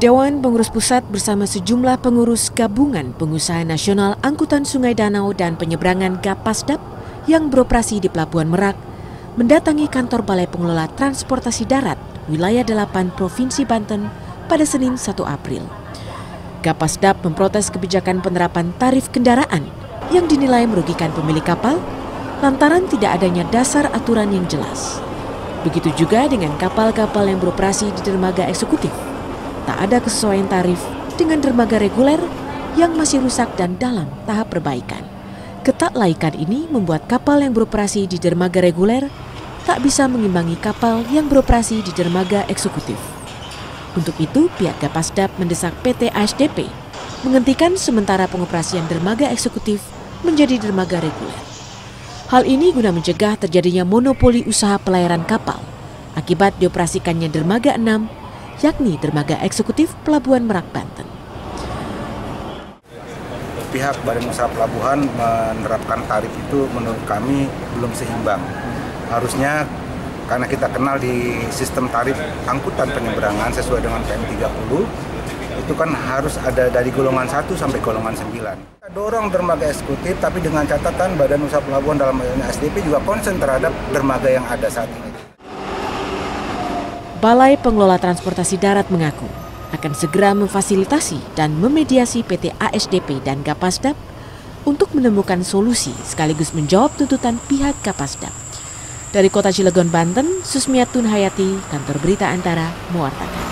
Dewan Pengurus Pusat bersama sejumlah pengurus Gabungan Pengusaha Nasional Angkutan Sungai Danau dan Penyeberangan Gapasdap yang beroperasi di Pelabuhan Merak mendatangi kantor Balai Pengelola Transportasi Darat Wilayah 8 Provinsi Banten pada Senin 1 April. Gapasdap memprotes kebijakan penerapan tarif kendaraan yang dinilai merugikan pemilik kapal lantaran tidak adanya dasar aturan yang jelas. Begitu juga dengan kapal-kapal yang beroperasi di dermaga eksekutif. Tak ada kesesuaian tarif dengan dermaga reguler yang masih rusak dan dalam tahap perbaikan. Ketaklaikan ini membuat kapal yang beroperasi di dermaga reguler tak bisa mengimbangi kapal yang beroperasi di dermaga eksekutif. Untuk itu, pihak Gapasdap mendesak PT ASDP menghentikan sementara pengoperasian dermaga eksekutif menjadi dermaga reguler. Hal ini guna mencegah terjadinya monopoli usaha pelayaran kapal akibat dioperasikannya dermaga 6, yakni dermaga eksekutif Pelabuhan Merak, Banten. Pihak Badan Usaha Pelabuhan menerapkan tarif itu menurut kami belum seimbang. Harusnya karena kita kenal di sistem tarif angkutan penyeberangan sesuai dengan PM 30, itu kan harus ada dari golongan 1 sampai golongan 9. Kita dorong dermaga eksekutif, tapi dengan catatan Badan Usaha Pelabuhan dalam halnya ASDP juga konsen terhadap dermaga yang ada saat ini. Balai Pengelola Transportasi Darat mengaku akan segera memfasilitasi dan memediasi PT ASDP dan Gapasdap untuk menemukan solusi sekaligus menjawab tuntutan pihak Gapasdap. Dari Kota Cilegon, Banten, Susmiatun Hayati, Kantor Berita Antara, mewartakan.